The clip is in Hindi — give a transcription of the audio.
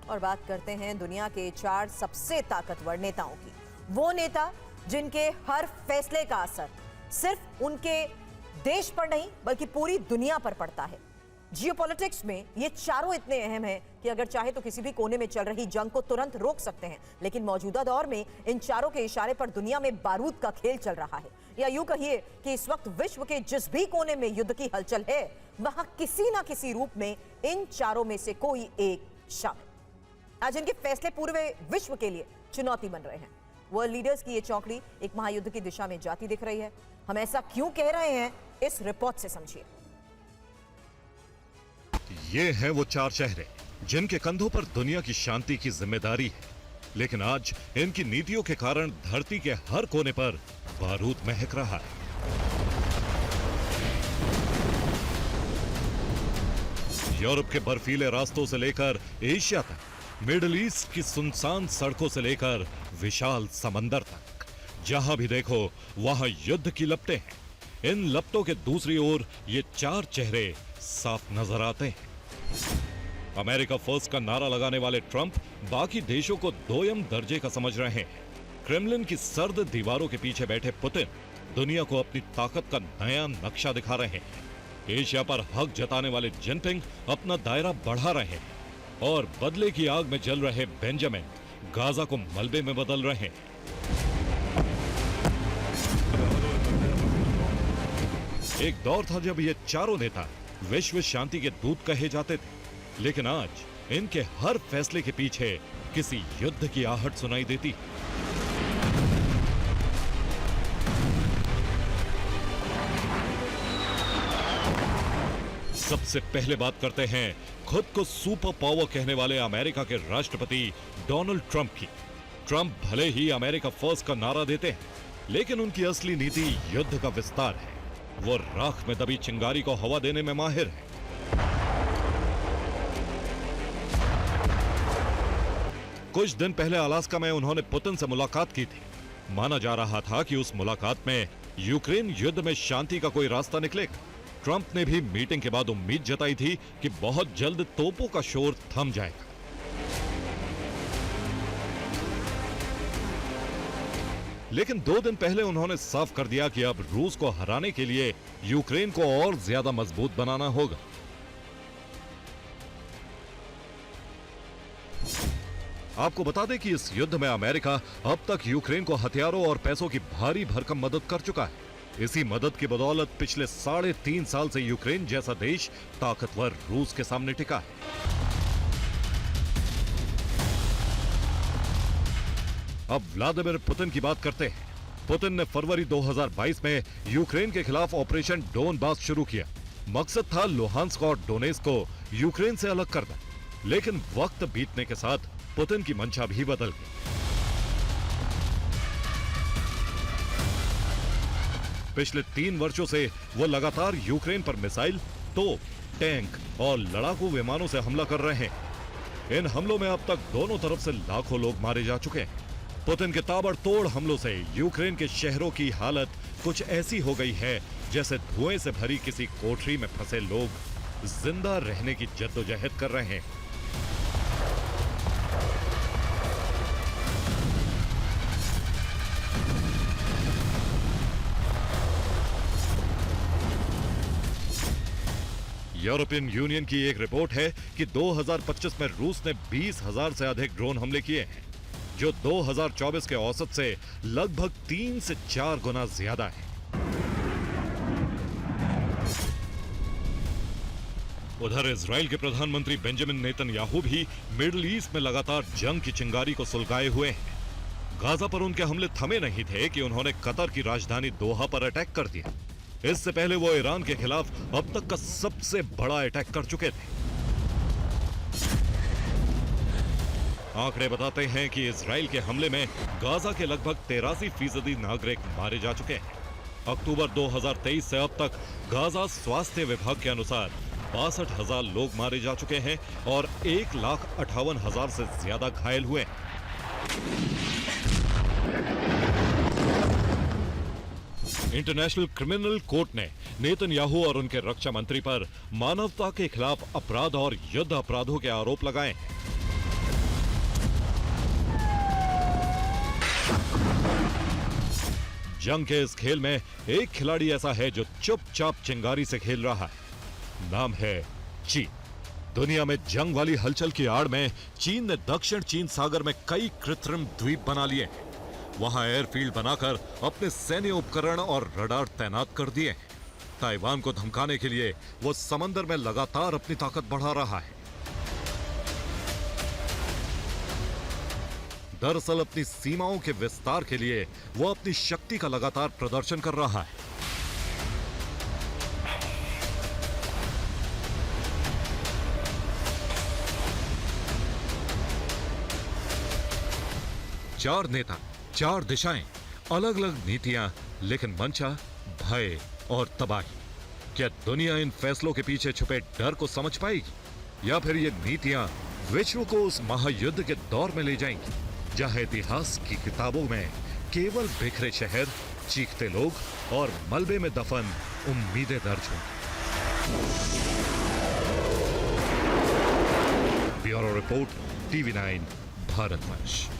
और बात करते हैं दुनिया के 4 सबसे ताकतवर नेताओं की। वो नेता जिनके हर फैसले का असर सिर्फ उनके देश पर नहीं बल्कि पूरी दुनिया पर पड़ता है। जियोपॉलिटिक्स में ये चारों इतने अहम हैं कि अगर चाहे तो किसी भी कोने में चल रही जंग को तुरंत रोक सकते हैं, लेकिन मौजूदा दौर में इन चारों के इशारे पर दुनिया में बारूद का खेल चल रहा है। या यूं कहिए कि इस वक्त विश्व के जिस भी कोने में युद्ध की हलचल है, वहां किसी ना किसी रूप में इन चारों में से कोई एक शामिल। आज इनके फैसले पूरे विश्व के लिए चुनौती बन रहे हैं। वर्ल्ड लीडर्स की ये चौकड़ी एक महायुद्ध की दिशा में जाती दिख रही है। हम ऐसा क्यों कह रहे हैं, इस रिपोर्ट से समझिए। ये हैं वो 4 चेहरे जिनके कंधों पर दुनिया की शांति की जिम्मेदारी है, लेकिन आज इनकी नीतियों के कारण धरती के हर कोने पर बारूद महक रहा है। यूरोप के बर्फीले रास्तों से लेकर एशिया तक, मिडिल ईस्ट की सुनसान सड़कों से लेकर विशाल समंदर तक, जहां भी देखो वहां युद्ध की लपटें हैं। इन लपटों के दूसरी ओर ये 4 चेहरे साफ नजर आते हैं। अमेरिका फर्स्ट का नारा लगाने वाले ट्रंप बाकी देशों को दोयम दर्जे का समझ रहे हैं। क्रेमलिन की सर्द दीवारों के पीछे बैठे पुतिन दुनिया को अपनी ताकत का नया नक्शा दिखा रहे हैं। एशिया पर हक जताने वाले जिनपिंग अपना दायरा बढ़ा रहे हैं और बदले की आग में जल रहे बेंजामिन गाजा को मलबे में बदल रहे हैं। एक दौर था जब ये चारों नेता विश्व शांति के दूत कहे जाते थे, लेकिन आज इनके हर फैसले के पीछे किसी युद्ध की आहट सुनाई देती। सबसे पहले बात करते हैं खुद को सुपर पावर कहने वाले अमेरिका के राष्ट्रपति डोनाल्ड ट्रंप की। ट्रंप भले ही अमेरिका फर्स्ट का नारा देते हैं, लेकिन उनकी असली नीति युद्ध का विस्तार है। वो राख में दबी चिंगारी को हवा देने में माहिर है। कुछ दिन पहले अलास्का में उन्होंने पुतिन से मुलाकात की थी। माना जा रहा था कि उस मुलाकात में यूक्रेन युद्ध में शांति का कोई रास्ता निकलेगा। ट्रंप ने भी मीटिंग के बाद उम्मीद जताई थी कि बहुत जल्द तोपों का शोर थम जाएगा। लेकिन 2 दिन पहले उन्होंने साफ कर दिया कि अब रूस को हराने के लिए यूक्रेन को और ज्यादा मजबूत बनाना होगा। आपको बता दें कि इस युद्ध में अमेरिका अब तक यूक्रेन को हथियारों और पैसों की भारी भरकम मदद कर चुका है। इसी मदद की बदौलत पिछले 3.5 साल से यूक्रेन जैसा देश ताकतवर रूस के सामने टिका है। अब व्लादिमीर पुतिन की बात करते हैं। पुतिन ने फरवरी 2022 में यूक्रेन के खिलाफ ऑपरेशन डोनबास शुरू किया। मकसद था लुहांस्क और डोनेत्स्क को यूक्रेन से अलग करना। लेकिन वक्त बीतने के साथ पुतिन की मंशा भी बदल गई। पिछले 3 वर्षों से वो लगातार यूक्रेन पर मिसाइल, तोप, टैंक और लड़ाकू विमानों से हमला कर रहे हैं। इन हमलों में अब तक दोनों तरफ से लाखों लोग मारे जा चुके हैं। पुतिन के ताबड़तोड़ हमलों से यूक्रेन के शहरों की हालत कुछ ऐसी हो गई है जैसे धुएं से भरी किसी कोठरी में फंसे लोग जिंदा रहने की जद्दोजहद कर रहे हैं। यूरोपियन यूनियन की एक रिपोर्ट है कि 2025 में रूस ने 20,000 से अधिक ड्रोन हमले किए हैं, जो 2024 के औसत से लगभग 3 से 4 गुना ज्यादा है। उधर इजराइल के प्रधानमंत्री बेंजामिन नेतन्याहू भी मिडिल ईस्ट में लगातार जंग की चिंगारी को सुलगाए हुए हैं। गाजा पर उनके हमले थमे नहीं थे कि उन्होंने कतर की राजधानी दोहा पर अटैक कर दिया। इससे पहले वो ईरान के खिलाफ अब तक का सबसे बड़ा अटैक कर चुके थे। आंकड़े बताते हैं कि इजराइल के हमले में गाजा के लगभग 83% नागरिक मारे जा चुके हैं। अक्टूबर 2023 से अब तक गाजा स्वास्थ्य विभाग के अनुसार 62,000 लोग मारे जा चुके हैं और 1,58,000 से ज्यादा घायल हुए हैं। इंटरनेशनल क्रिमिनल कोर्ट ने नेतन्याहू और उनके रक्षा मंत्री पर मानवता के खिलाफ अपराध और युद्ध अपराधों के आरोप लगाए हैं। जंग के इस खेल में एक खिलाड़ी ऐसा है जो चुपचाप चिंगारी से खेल रहा है। नाम है चीन। दुनिया में जंग वाली हलचल की आड़ में चीन ने दक्षिण चीन सागर में कई कृत्रिम द्वीप बना लिए हैं। वहां एयरफील्ड बनाकर अपने सैन्य उपकरण और रडार तैनात कर दिए हैं। ताइवान को धमकाने के लिए वो समंदर में लगातार अपनी ताकत बढ़ा रहा है। दरअसल अपनी सीमाओं के विस्तार के लिए वो अपनी शक्ति का लगातार प्रदर्शन कर रहा है। चार नेता, चार दिशाएं, अलग अलग नीतियां, लेकिन मंशा भय और तबाही। क्या दुनिया इन फैसलों के पीछे छुपे डर को समझ पाएगी या फिर ये नीतियां विश्व को उस महायुद्ध के दौर में ले जाएंगी जहां इतिहास की किताबों में केवल बिखरे शहर, चीखते लोग और मलबे में दफन उम्मीदें दर्ज होंगी। Bureau report, TV9 भारतवंश।